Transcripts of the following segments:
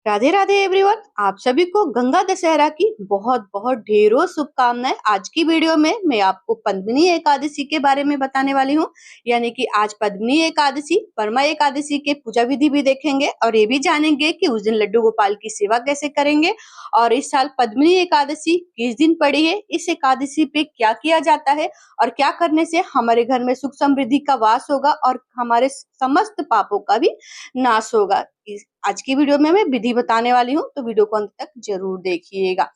Radhe Radhe everyone. आप सभी को गंगा दशहरा की बहुत बहुत ढेरों शुभकामनाएं। आज की वीडियो में मैं आपको पद्मिनी एकादशी के बारे में बताने वाली हूँ। यानी कि आज पद्मिनी एकादशी परमा एकादशी के पूजा विधि भी देखेंगे और ये भी जानेंगे कि उस दिन लड्डू गोपाल की सेवा कैसे करेंगे और इस साल पद्मिनी एकादशी किस दिन पड़ी है, इस एकादशी पे क्या किया जाता है और क्या करने से हमारे घर में सुख समृद्धि का वास होगा और हमारे समस्त पापों का भी नाश होगा। आज की वीडियो में मैं विधि बताने वाली हूँ, तो वीडियो को अंत तक जरूर देखिएगा।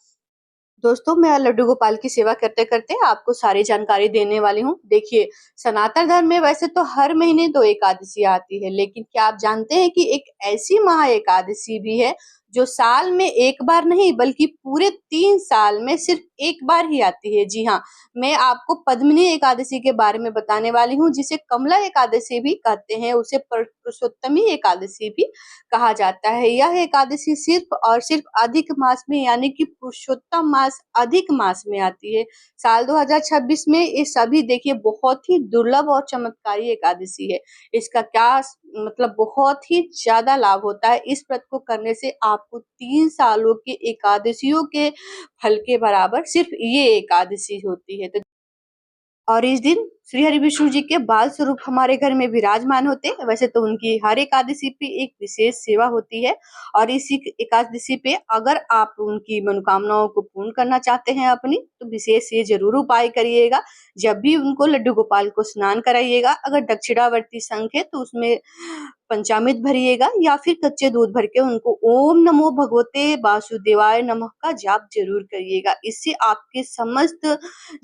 दोस्तों, मैं लड्डू गोपाल की सेवा करते करते आपको सारी जानकारी देने वाली हूँ। देखिए, सनातन धर्म में वैसे तो हर महीने 2 एकादशी आती है, लेकिन क्या आप जानते हैं कि एक ऐसी महा एकादशी भी है जो साल में एक बार नहीं बल्कि पूरे 3 साल में सिर्फ एक बार ही आती है। जी हाँ, मैं आपको पद्मिनी एकादशी के बारे में बताने वाली हूँ, जिसे कमला एकादशी भी कहते हैं, उसे पुरुषोत्तमी एकादशी भी कहा जाता है। यह एकादशी सिर्फ और सिर्फ अधिक मास में यानी कि पुरुषोत्तम मास अधिक मास में आती है। साल 2026 में ये सभी देखिए बहुत ही दुर्लभ और चमत्कारी एकादशी है। इसका क्या मतलब बहुत ही ज्यादा लाभ होता है। इस व्रत को करने से आपको 3 सालों के एकादशियों के फल के बराबर सिर्फ ये एकादशी होती है। तो और इस दिन श्री हरि विष्णु जी के बाल स्वरूप हमारे घर में विराजमान होते हैं। वैसे तो उनकी हर एकादशी पे एक विशेष सेवा होती है और इसी एकादशी पे अगर आप उनकी मनोकामनाओं को पूर्ण करना चाहते हैं अपनी, तो विशेष ये जरूर उपाय करिएगा। जब भी उनको लड्डू गोपाल को स्नान कराइएगा, अगर दक्षिणावर्ती शंख है तो उसमें पंचामृत भरिएगा या फिर कच्चे दूध भर के उनको ओम नमो भगवते वासुदेवाय नमः का जाप जरूर करिएगा। इससे आपके समस्त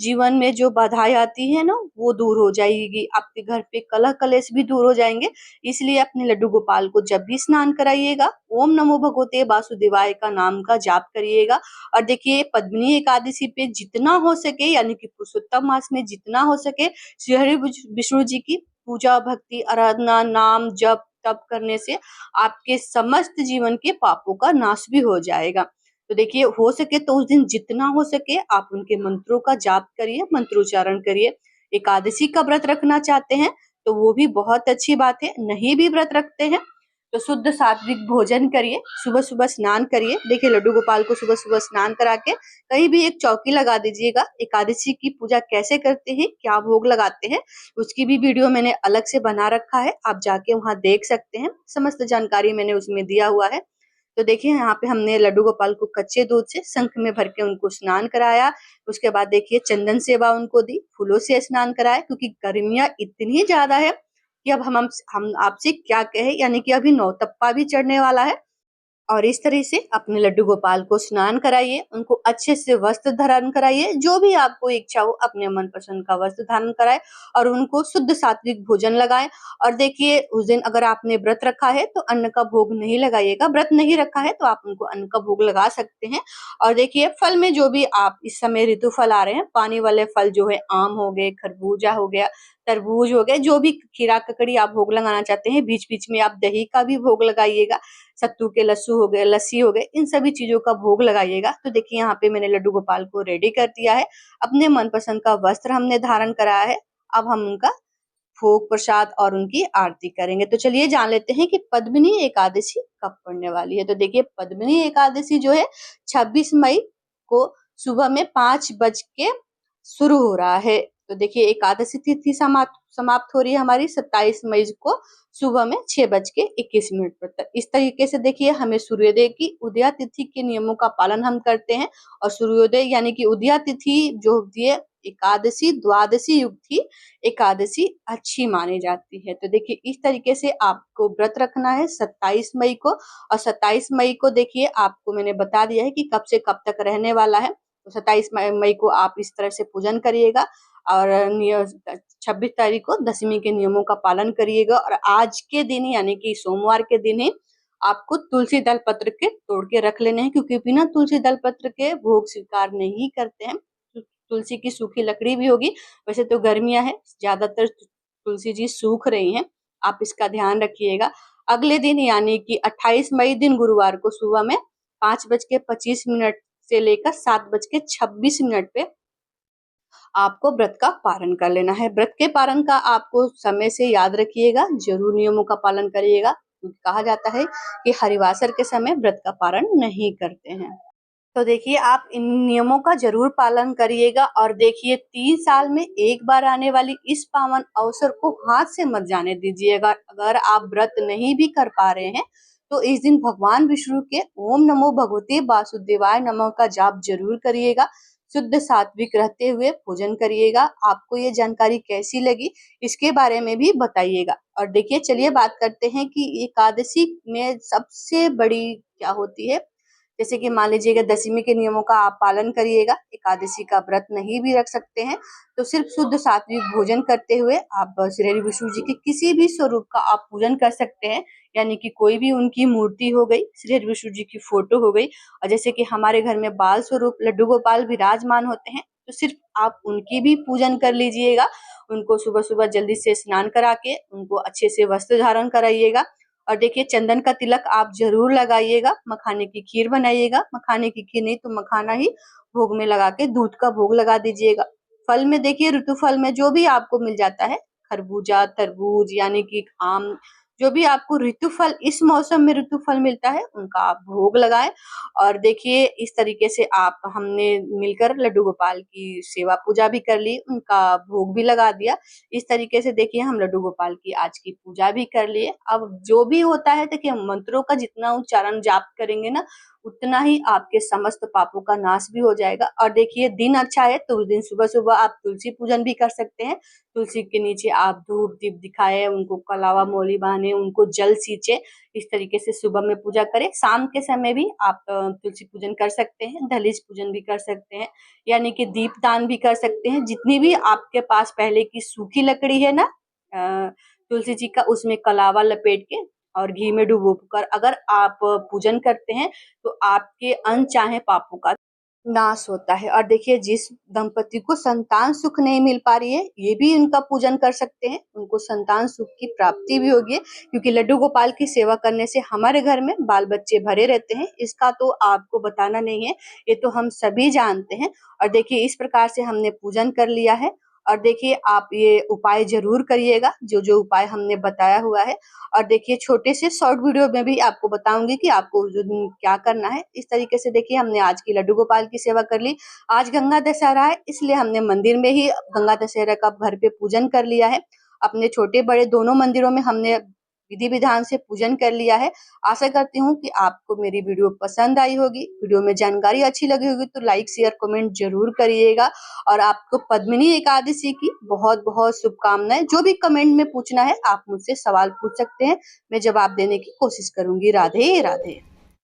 जीवन में जो बाधाएं आती है ना, वो दूर हो जाएगी। आपके घर पे कलह कलेश भी दूर हो जाएंगे। इसलिए अपने लड्डू गोपाल को जब भी स्नान कराइएगा, ओम नमो भगवते वासुदेवाय का नाम का जाप करिएगा। और देखिए, पद्मिनी एकादशी पे जितना हो सके यानी कि पुरुषोत्तम मास में जितना हो सके श्री हरि विष्णु जी की पूजा भक्ति आराधना नाम जप तप करने से आपके समस्त जीवन के पापों का नाश भी हो जाएगा। तो देखिए, हो सके तो उस दिन जितना हो सके आप उनके मंत्रों का जाप करिए, मंत्रोच्चारण करिए। एकादशी का व्रत रखना चाहते हैं तो वो भी बहुत अच्छी बात है। नहीं भी व्रत रखते हैं तो शुद्ध सात्विक भोजन करिए, सुबह सुबह स्नान करिए। देखिए, लड्डू गोपाल को सुबह सुबह स्नान करा के कहीं भी एक चौकी लगा दीजिएगा। एकादशी की पूजा कैसे करते हैं, क्या भोग लगाते हैं, उसकी भी वीडियो मैंने अलग से बना रखा है, आप जाके वहां देख सकते हैं। समस्त जानकारी मैंने उसमें दिया हुआ है। तो देखिए, यहाँ पे हमने लड्डू गोपाल को कच्चे दूध से शंख में भर के उनको स्नान कराया। उसके बाद देखिए चंदन सेवा उनको दी, फूलों से स्नान कराया, क्योंकि गर्मियां इतनी ज्यादा है कि अब हम आपसे क्या कहे, यानी कि अभी नौतप्पा भी चढ़ने वाला है। और इस तरह से अपने लड्डू गोपाल को स्नान कराइए, उनको अच्छे से वस्त्र धारण कराइए। जो भी आपको इच्छा हो अपने मनपसंद का वस्त्र धारण कराए और उनको शुद्ध सात्विक भोजन लगाएं। और देखिए, उस दिन अगर आपने व्रत रखा है तो अन्न का भोग नहीं लगाइएगा। व्रत नहीं रखा है तो आप उनको अन्न का भोग लगा सकते हैं। और देखिए, फल में जो भी आप इस समय ऋतु फल आ रहे हैं, पानी वाले फल जो है आम हो गए, खरबूजा हो गया, तरबूज हो गए, जो भी खीरा ककड़ी आप भोग लगाना चाहते हैं, बीच बीच में आप दही का भी भोग लगाइएगा। सत्तू के लस्सू हो गए, लस्सी हो गए, इन सभी चीजों का भोग लगाइएगा। तो देखिए, यहाँ पे मैंने लड्डू गोपाल को रेडी कर दिया है। अपने मनपसंद का वस्त्र हमने धारण कराया है। अब हम उनका भोग प्रसाद और उनकी आरती करेंगे। तो चलिए जान लेते हैं कि पद्मिनी एकादशी कब पड़ने वाली है। तो देखिए, पद्मिनी एकादशी जो है 26 मई को सुबह में 5 बज के शुरू हो रहा है। तो देखिए, एकादशी तिथि समाप्त हो रही है हमारी 27 मई को सुबह में 6:21 पर। इस तरीके से देखिए, हमें सूर्योदय की उदया तिथि के नियमों का पालन हम करते हैं। और सूर्योदय यानी कि उदया तिथि जो होती है, एकादशी द्वादशी युक्त थी, एकादशी अच्छी मानी जाती है। तो देखिए, इस तरीके से आपको व्रत रखना है 27 मई को। और 27 मई को देखिए, आपको मैंने बता दिया है कि कब से कब तक रहने वाला है। तो 27 मई को आप इस तरह से पूजन करिएगा और 26 तारीख को दशमी के नियमों का पालन करिएगा। और आज के दिन यानी कि सोमवार के दिन ही आपको तुलसी दल पत्र के तोड़ के रख लेने हैं, क्योंकि बिना तुलसी दल पत्र के भोग स्वीकार नहीं करते हैं। तुलसी की सूखी लकड़ी भी होगी। वैसे तो गर्मियां हैं, ज्यादातर तुलसी जी सूख रही हैं, आप इसका ध्यान रखिएगा। अगले दिन यानी कि 28 मई दिन गुरुवार को सुबह में 5:25 से लेकर 7:26 पे आपको व्रत का पारण कर लेना है। व्रत के पारण का आपको समय से याद रखिएगा, जरूर नियमों का पालन करिएगा। क्योंकि कहा जाता है कि हरिवासर के समय व्रत का पारण नहीं करते हैं। तो देखिए आप इन नियमों का जरूर पालन करिएगा और देखिए 3 साल में एक बार आने वाली इस पावन अवसर को हाथ से मत जाने दीजिएगा। अगर आप व्रत नहीं भी कर पा रहे हैं तो इस दिन भगवान विष्णु के ओम नमो भगवते वासुदेवाय नमः का जाप जरूर करिएगा। शुद्ध सात्विक रहते हुए पूजन करिएगा। आपको ये जानकारी कैसी लगी इसके बारे में भी बताइएगा। और देखिए चलिए बात करते हैं कि एकादशी में सबसे बड़ी क्या होती है। जैसे कि मान लीजिएगा दशमी के नियमों का आप पालन करिएगा, एकादशी का व्रत नहीं भी रख सकते हैं तो सिर्फ शुद्ध सात्विक भोजन करते हुए आप श्री विष्णु जी के किसी भी स्वरूप का आप पूजन कर सकते हैं। यानी कि कोई भी उनकी मूर्ति हो गई, श्री विष्णु जी की फोटो हो गई, और जैसे कि हमारे घर में बाल स्वरूप लड्डू गोपाल विराजमान होते हैं तो सिर्फ आप उनकी भी पूजन कर लीजिएगा। उनको सुबह सुबह जल्दी से स्नान करा के उनको अच्छे से वस्त्र धारण कराइएगा। और देखिए चंदन का तिलक आप जरूर लगाइएगा। मखाने की खीर बनाइएगा, मखाने की खीर नहीं तो मखाना ही भोग में लगा के दूध का भोग लगा दीजिएगा। फल में देखिए ऋतु फल में जो भी आपको मिल जाता है, खरबूजा, तरबूज यानी कि आम, जो भी आपको ऋतु फल इस मौसम में ऋतु फल मिलता है उनका आप भोग लगाएं। और देखिए इस तरीके से आप हमने मिलकर लड्डू गोपाल की सेवा पूजा भी कर ली, उनका भोग भी लगा दिया। इस तरीके से देखिए हम लड्डू गोपाल की आज की पूजा भी कर लिए। अब जो भी होता है देखिए मंत्रों का जितना उच्चारण जाप करेंगे ना उतना ही आपके समस्त पापों का नाश भी हो जाएगा। और देखिए दिन अच्छा है तो उस दिन सुबह सुबह आप तुलसी पूजन भी कर सकते हैं। तुलसी के नीचे आप धूप दीप दिखाए, उनको कलावा मोली बांधे, उनको जल सींचे, इस तरीके से सुबह में पूजा करें। शाम के समय भी आप तुलसी पूजन कर सकते हैं, दहलीज पूजन भी कर सकते हैं, यानी कि दीपदान भी कर सकते हैं। जितनी भी आपके पास पहले की सूखी लकड़ी है ना तुलसी जी का, उसमें कलावा लपेट के और घी में डुबो कर अगर आप पूजन करते हैं तो आपके अनचाहे पापों का नाश होता है। और देखिए जिस दंपति को संतान सुख नहीं मिल पा रही है ये भी इनका पूजन कर सकते हैं, उनको संतान सुख की प्राप्ति भी होगी। क्योंकि लड्डू गोपाल की सेवा करने से हमारे घर में बाल बच्चे भरे रहते हैं, इसका तो आपको बताना नहीं है, ये तो हम सभी जानते हैं। और देखिए इस प्रकार से हमने पूजन कर लिया है। और देखिए आप ये उपाय जरूर करिएगा जो जो उपाय हमने बताया हुआ है। और देखिए छोटे से शॉर्ट वीडियो में भी आपको बताऊंगी कि आपको उस दिन क्या करना है। इस तरीके से देखिए हमने आज की लड्डू गोपाल की सेवा कर ली। आज गंगा दशहरा है इसलिए हमने मंदिर में ही गंगा दशहरा का घर पे पूजन कर लिया है। अपने छोटे बड़े दोनों मंदिरों में हमने विधि विधान से पूजन कर लिया है। आशा करती हूँ कि आपको मेरी वीडियो पसंद आई होगी। वीडियो में जानकारी अच्छी लगी होगी तो लाइक शेयर कमेंट जरूर करिएगा। और आपको पद्मिनी एकादशी की बहुत बहुत शुभकामनाएं। जो भी कमेंट में पूछना है आप मुझसे सवाल पूछ सकते हैं, मैं जवाब देने की कोशिश करूंगी। राधे राधे।